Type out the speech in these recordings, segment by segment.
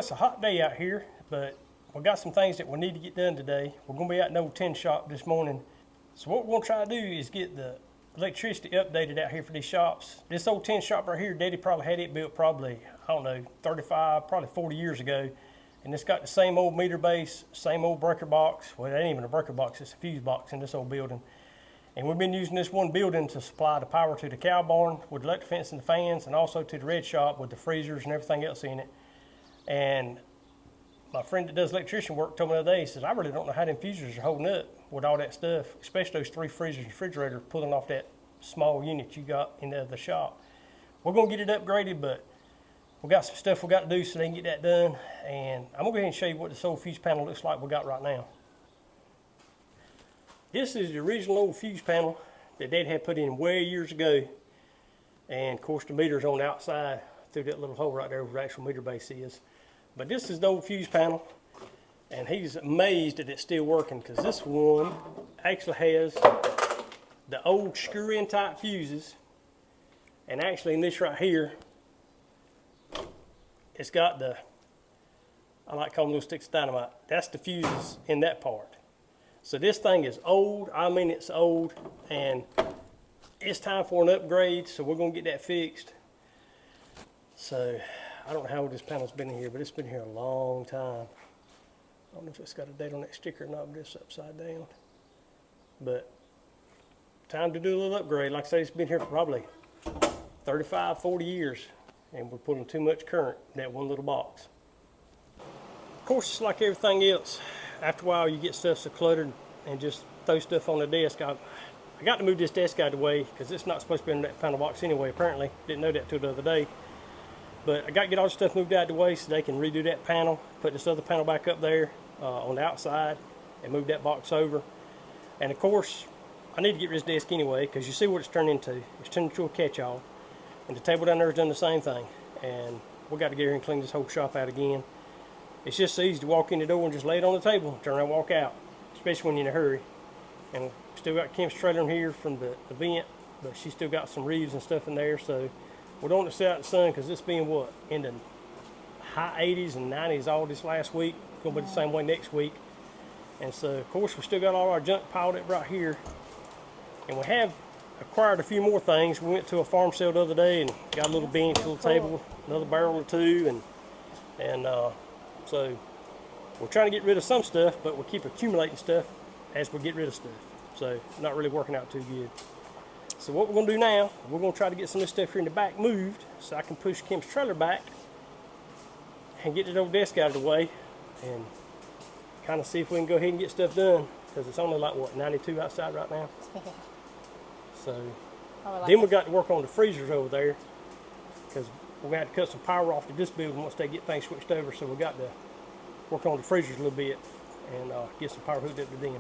it's a hot day out here, but we got some things that we need to get done today. We're going to be out in the old tin shop this morning. So what we're going to try to do is get the electricity updated out here for these shops. This old tin shop right here, Daddy probably had it built probably, I don't know, 35, probably 40 years ago. And it's got the same old meter base, same old breaker box. Well, it ain't even a breaker box, it's a fuse box in this old building. And we've been using this one building to supply the power to the cow barn with the electric fence and the fans, and also to the red shop with the freezers and everything else in it. And my friend that does electrician work told me the other day, he says, I really don't know how them fuses are holding up with all that stuff, especially those 3 freezers and refrigerators pulling off that small unit you got in the shop. We're going to get it upgraded, but we got some stuff we got to do so they can get that done. And I'm going to go ahead and show you what this old fuse panel looks like we got right now. This is the original old fuse panel that Dad had put in way years ago. And of course the meter's on the outside through that little hole right there where the actual meter base is. But this is the old fuse panel, and he's amazed that it's still working, because this one actually has the old screw-in type fuses, and actually in this right here, it's got the, I like calling those sticks of dynamite, that's the fuses in that part. So this thing is old, I mean it's old, and it's time for an upgrade, so we're going to get that fixed. So I don't know how old this panel's been in here, but it's been here a long time. I don't know if it's got a date on that sticker or not, but it's upside down. But time to do a little upgrade. Like I say, it's been here for probably 35, 40 years, and we're pulling too much current in that one little box. Of course, it's like everything else. After a while, you get stuff so cluttered and just throw stuff on the desk. I got to move this desk out of the way because it's not supposed to be in that panel box anyway, apparently. Didn't know that till the other day. But I got to get all the stuff moved out of the way so they can redo that panel, put this other panel back up there on the outside, and move that box over. And of course, I need to get rid of this desk anyway, because you see what it's turned into. It's turned into a catch-all. And the table down there has done the same thing. And we got to get here and clean this whole shop out again. It's just so easy to walk in the door and just lay it on the table and turn around and walk out, especially when you're in a hurry. And we still got Kim's trailer in here from the event, but she's still got some reeds and stuff in there, so we don't want to sit out in the sun, because it's been what, in the high 80s and 90s all this last week. It's going to be the same way next week. And so of course we still got all our junk piled up right here, and we have acquired a few more things. We went to a farm sale the other day and got a little bench, a little table, another barrel or two, and so we're trying to get rid of some stuff, but we keep accumulating stuff as we get rid of stuff. So not really working out too good. So what we're going to do now, we're going to try to get some of this stuff here in the back moved so I can push Kim's trailer back and get that old desk out of the way and kind of see if we can go ahead and get stuff done, because it's only like, what, 92 outside right now? So then we got to work on the freezers over there, because we're going to have to cut some power off to this building once they get things switched over. So we got to work on the freezers a little bit and get some power hooked up to them.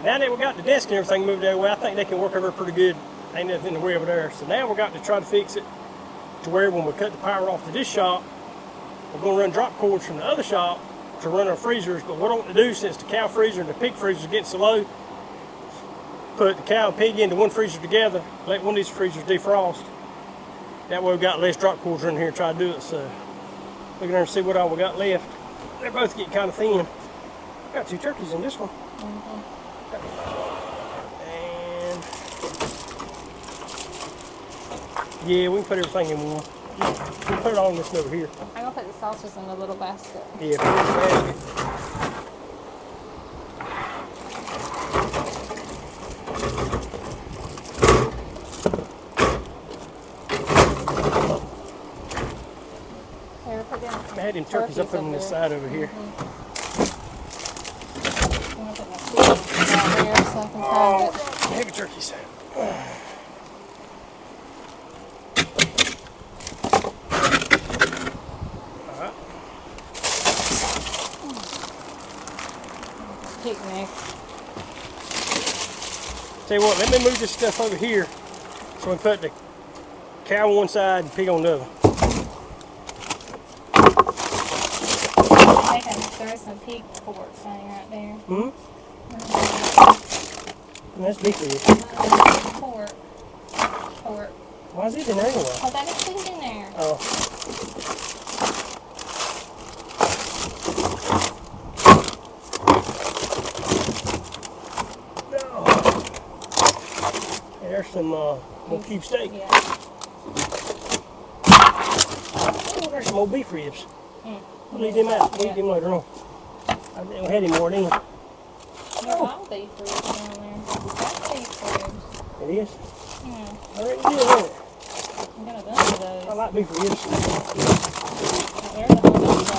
Now that we got the desk and everything moved that way, I think they can work over pretty good. Ain't nothing in the way over there. So now we got to try to fix it to where when we cut the power off to this shop, we're going to run drop cords from the other shop to run our freezers. But what I want to do, since the cow freezer and the pig freezer is getting so low, put the cow and pig into one freezer together, let one of these freezers defrost. That way we've got less drop cords in here and try to do it. So look at there and see what all we got left. They're both getting kind of thin. Got 2 turkeys in this one. Yeah, we can put everything in one. We'll put it all in this over here. I'm gonna put the sausages in a little basket. Yeah, put it in the basket. Here, put down. I had them turkeys up on this side over here. I'm gonna put my chicken down there so I can find it. Heavy turkeys. Alright. Picnic. Tell you what, let me move this stuff over here so we put the cow on one side and pig on the other. I can throw some pig pork thing right there. Hmm? That's beef for you. Pork. Pork. Why is it in there anyway? Oh, that is food in there. Oh. Hey, there's some more cube steak. Yeah. Oh, there's some more beef ribs. We'll leave them out. We'll eat them later on. I had him more than. There's all beef ribs down there. That's beef ribs. It is? Yeah. I already did, ain't it? I'm gonna go to those. I like beef ribs. There's a whole bunch of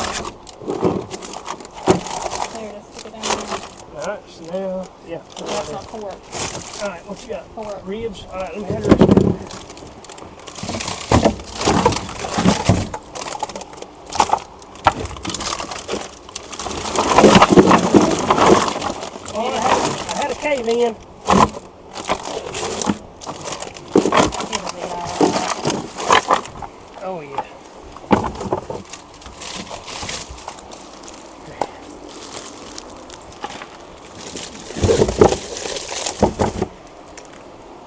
Here, just stick it down there. Alright, so now, yeah. That's not pork. Alright, what you got? Pork. Ribs? Alright, let me have the rest of it. Oh, I had a cave in. It'll be alright. Oh, yeah.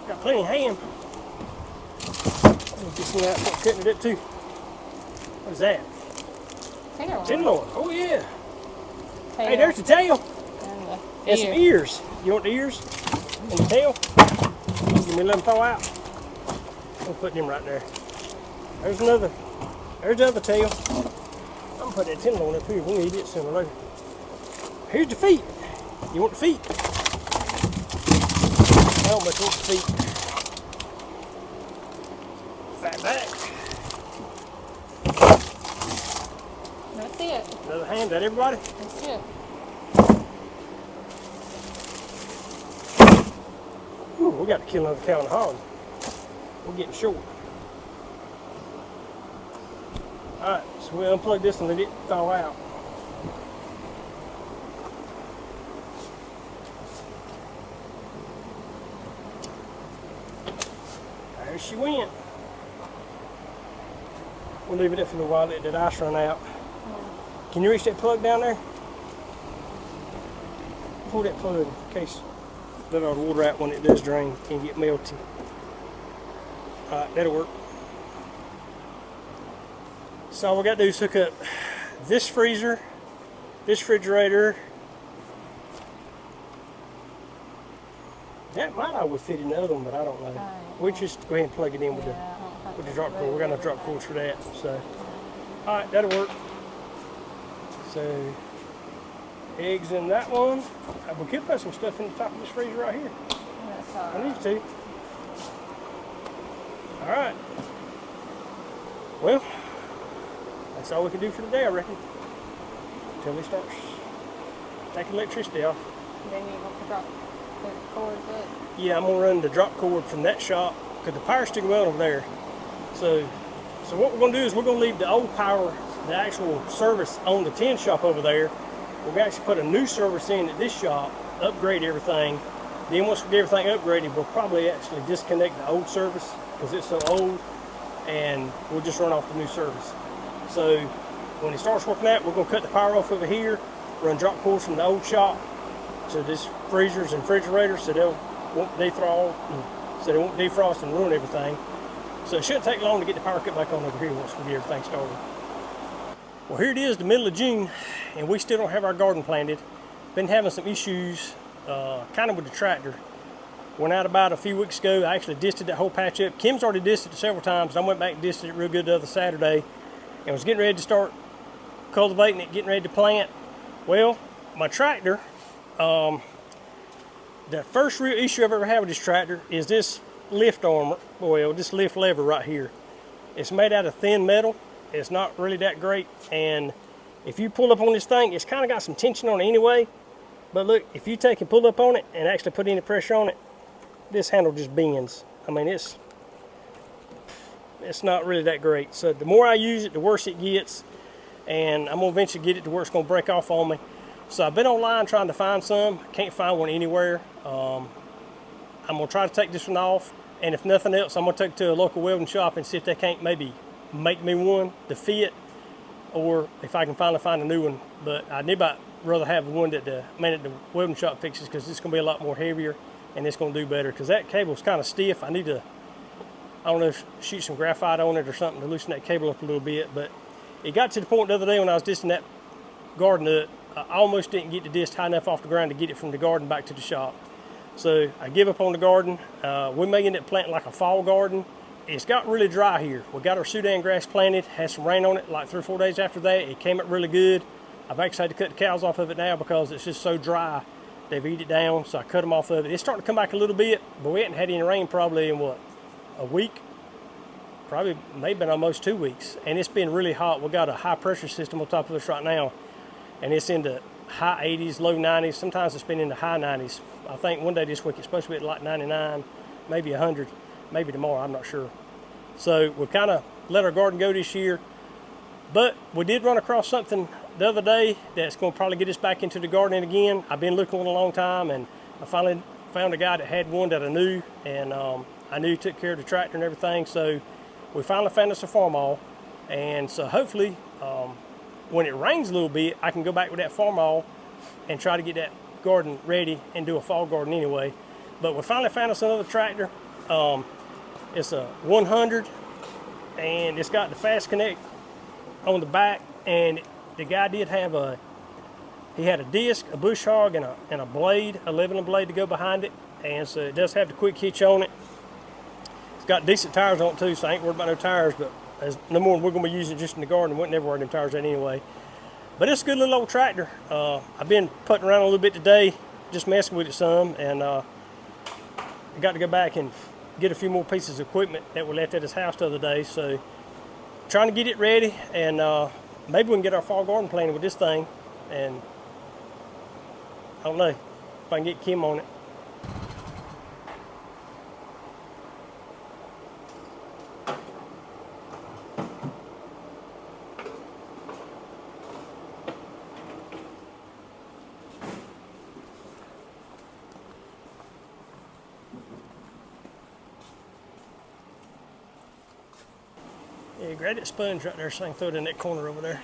Got plenty of ham. Let me get some of that for cutting it up too. What is that? Tenderloin. Tenderloin. Oh, yeah. Tail. Hey, there's the tail. And the And some ears. You want the ears? And the tail? Give me let them thaw out. I'll put them right there. There's another. There's the other tail. I'm gonna put that tenderloin up here. We'll eat it sooner or later. Here's the feet. You want the feet? I don't much want the feet. Fat back. That's it. Another hand. That everybody? That's it. Ooh, we got to kill another cow and a hog. We're getting short. Alright, so we unplug this and let it thaw out. There she went. We'll leave it up for a little while, let that ice run out. Can you reach that plug down there? Pull that plug in case let all the water out when it does drain and get melty. Alright, that'll work. So all we got to do is hook up this freezer, this refrigerator. That might always fit in the other one, but I don't know. We'll just go ahead and plug it in with the drop cord. We got enough drop cords for that. So, alright, that'll work. So, eggs in that one. We could put some stuff in the top of this freezer right here. That's all I right. need to. Alright. Well, that's all we can do for today, I reckon. Until it starts taking electricity off. Then you want to drop the cords up. Yeah, I'm gonna run the drop cord from that shop because the power's still going over there. So what we're gonna do is we're gonna leave the old power, the actual service on the tin shop over there. We're gonna actually put a new service in at this shop, upgrade everything. Then once we get everything upgraded, we'll probably actually disconnect the old service because it's so old, and we'll just run off the new service. So when it starts working out, we're gonna cut the power off over here, run drop cords from the old shop to this freezers and refrigerators so they won't defrost and ruin everything. So it shouldn't take long to get the power cut back on over here once we get everything started. Well, here it is, the middle of June, and we still don't have our garden planted. Been having some issues kind of with the tractor. Went out about a few weeks ago. I actually disted that whole patch up. Kim's already disted it several times. I went back and disted it real good the other Saturday and was getting ready to start cultivating it, getting ready to plant. Well, my tractor, the first real issue I've ever had with this tractor is this lift arm, well, this lift lever right here. It's made out of thin metal. It's not really that great, and if you pull up on this thing, it's kind of got some tension on it anyway. But look, if you take and pull up on it and actually put any pressure on it, this handle just bends. I mean, it's not really that great. So the more I use it, the worse it gets, and I'm gonna eventually get it to where it's gonna break off on me. So I've been online trying to find some. Can't find one anywhere. I'm gonna try to take this one off, and if nothing else, I'm gonna take it to a local welding shop and see if they can't maybe make me one to fit, or if I can finally find a new one. But I'd about rather have one that the welding shop fixes, because it's gonna be a lot more heavier and it's gonna do better, because that cable's kind of stiff. I need to, I don't know, shoot some graphite on it or something to loosen that cable up a little bit. But it got to the point the other day when I was disting that garden up, I almost didn't get the disc high enough off the ground to get it from the garden back to the shop. So I give up on the garden. We may end up planting like a fall garden. It's got really dry here. We got our Sudan grass planted, had some rain on it like 3 or 4 days after that. It came up really good. I've actually had to cut the cows off of it now because it's just so dry. They've eat it down, so I cut them off of it. It's starting to come back a little bit, but we hadn't had any rain probably in what, a week? Probably maybe been almost 2 weeks. And it's been really hot. We got a high pressure system on top of us right now, and it's in the high 80s, low 90s. Sometimes it's been in the high 90s. I think one day this week it's supposed to be at like 99, maybe 100, maybe tomorrow, I'm not sure. So we kind of let our garden go this year, but we did run across something the other day that's going to probably get us back into the gardening again. I've been looking one a long time, and I finally found a guy that had one that I knew, and I knew he took care of the tractor and everything. So we finally found us a Farmall, and so hopefully when it rains a little bit, I can go back with that Farmall and try to get that garden ready and do a fall garden anyway. But we finally found us another tractor. It's a 100, and it's got the fast connect on the back, and the guy did have he had a disc, a bush hog, and a blade, a leveling blade to go behind it, and so it does have the quick hitch on it. It's got decent tires on it too, so I ain't worried about no tires, but as no more, we're going to be using it just in the garden. We wouldn't never wear them tires out anyway. But it's a good little old tractor. I've been putting around a little bit today, just messing with it some, and I got to go back and get a few more pieces of equipment that were left at his house the other day. So trying to get it ready, and maybe we can get our fall garden planted with this thing, and I don't know if I can get Kim on it. Yeah, grab that sponge right there so I can throw it in that corner over there.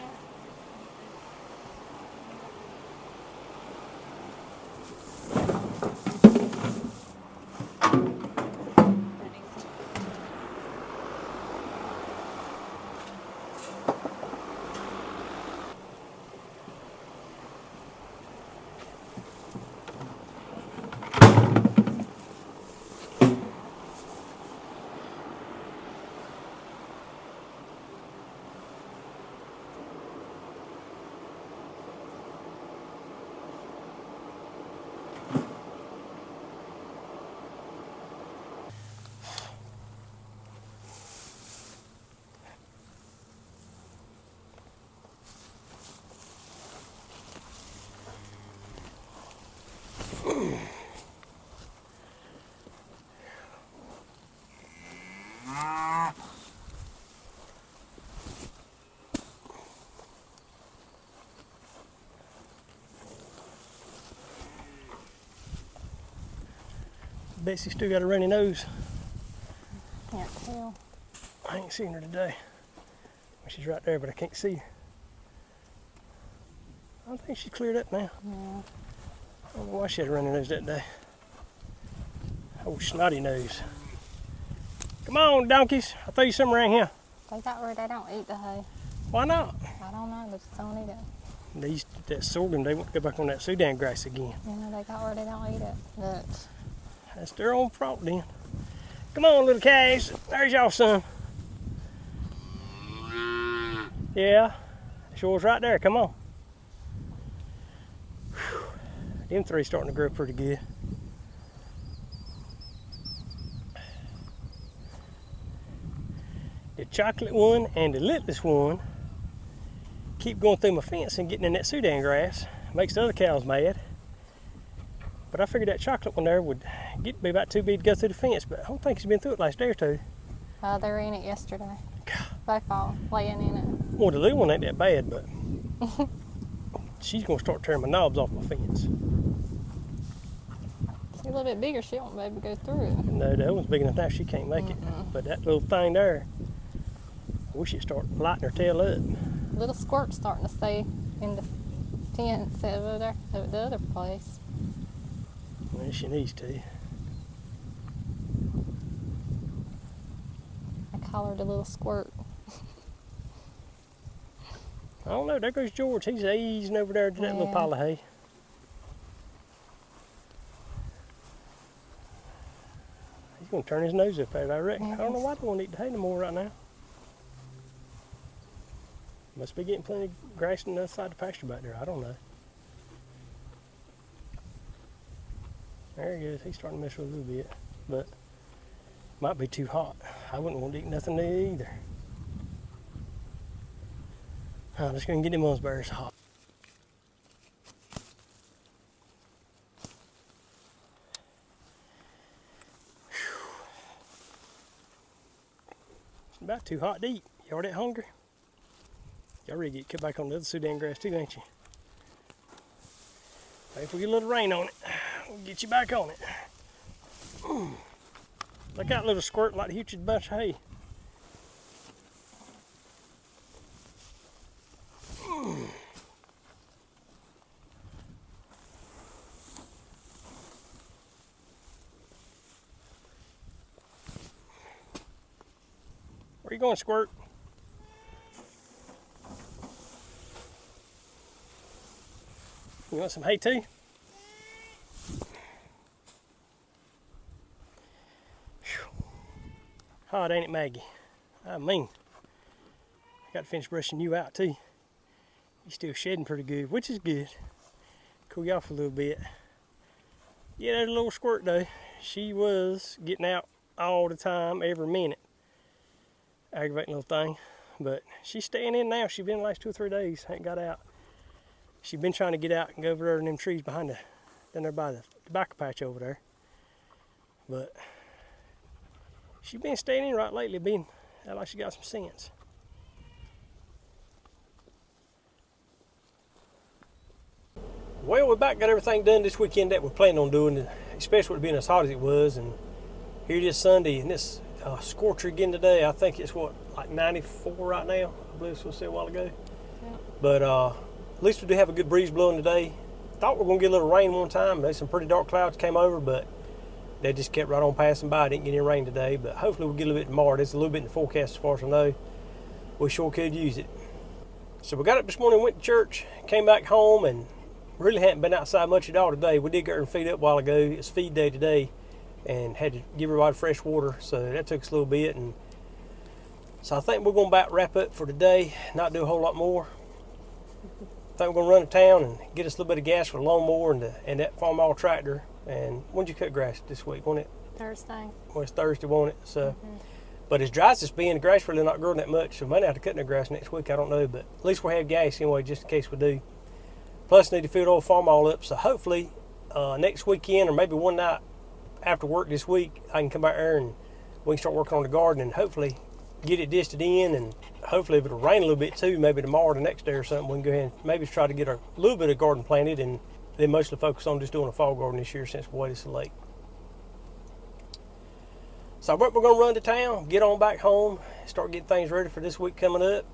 Betsy still got a runny nose. Can't tell. I ain't seen her today. She's right there, but I can't see her. I think she's cleared up now. Yeah. I don't know why she had a runny nose that day. Oh, snotty nose. Come on, donkeys. I'll throw you some around here. They got where they don't eat the hay. Why not? I don't know, they just don't eat it. That sorghum, they want to go back on that Sudan grass again. You know, they got where they don't eat it. But That's their own fault then. Come on, little calves. There's y'all son. Yeah, shore's right there. Come on. Whew. Them three starting to grow pretty good. The chocolate one and the littlest one keep going through my fence and getting in that Sudan grass. Makes the other cows mad. But I figured that chocolate one there would get me about too big to go through the fence, but I don't think he's been through it last day or two. They were in it yesterday. Both all laying in it. Well, the little one ain't that bad, but she's gonna start tearing my knobs off my fence. She's a little bit bigger, she won't be able to go through it. No, the other one's big enough now, she can't make it. But that little thing there, I wish it'd start lighting her tail up. Little squirt's starting to stay in the tent instead of over there at the other place. Well, she needs to. I call her the little squirt. I don't know, there goes George. He's easing over there to that little pile of hay. He's gonna turn his nose up at it, I reckon. Yes. I don't know why they won't eat the hay no more right now. Must be getting plenty of grass on the other side of the pasture back there. I don't know. There he is. He's starting to mess with it a little bit, but might be too hot. I wouldn't want to eat nothing there either. I'm just gonna get them raspberries hot. It's about too hot to eat. Y'all that hungry? Y'all ready to get back on the other Sudan grass too, ain't you? Wait if we get a little rain on it. We'll get you back on it. Look out, little squirt, like a huge bunch of hay. Where you going, Squirt? You want some hay too? Whew. Hot, ain't it, Maggie? I mean, I got to finish brushing you out too. You're still shedding pretty good, which is good. Cool you off a little bit. Yeah, there's a little Squirt though. She was getting out all the time, every minute. Aggravating little thing. But she's staying in now. She's been the last 2 or 3 days. Ain't got out. She's been trying to get out and go over there in them trees behind the, down there by the tobacco patch over there. But she's been staying in right lately, being like she got some sense. Well, we about got everything done this weekend that we're planning on doing, especially with it being as hot as it was. And here it is Sunday, and this scorcher again today. I think it's what, like 94 right now. I believe it's what I said a while ago. Yeah. But at least we do have a good breeze blowing today. Thought we were gonna get a little rain one time. There's some pretty dark clouds came over, but they just kept right on passing by. Didn't get any rain today, but hopefully we'll get a little bit tomorrow. There's a little bit in the forecast as far as I know. We sure could use it. So we got up this morning, went to church, came back home, and really hadn't been outside much at all today. We did get her feed up a while ago. It's feed day today, and had to give everybody fresh water, so that took us a little bit. And so I think we're going to about wrap up for today, not do a whole lot more. I think we're going to run to town and get us a little bit of gas for the lawnmower and that Farmall tractor. And when did you cut grass this week, wasn't it? Thursday. Well, it's Thursday, wasn't it? So, but as dry as it's been, the grass really not growing that much, so we might have to cut no grass next week, I don't know. But at least we'll have gas anyway, just in case we do. Plus, need to fill the old Farmall up, so hopefully next weekend or maybe one night after work this week, I can come back there and we can start working on the garden and hopefully get it disted in. And hopefully if it'll rain a little bit too, maybe tomorrow or the next day or something, we can go ahead and maybe try to get a little bit of garden planted and then mostly focus on just doing a fall garden this year since we waited so late. So we're going to run to town, get on back home, start getting things ready for this week coming up.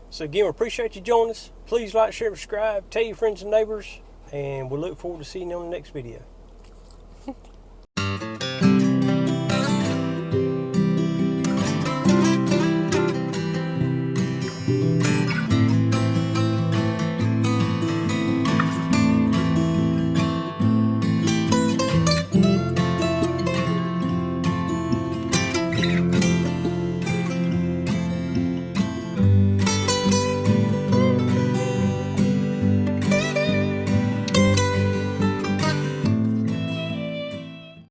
So again, we appreciate you joining us. Please like, share, subscribe, tell your friends and neighbors, and we look forward to seeing you on the next video.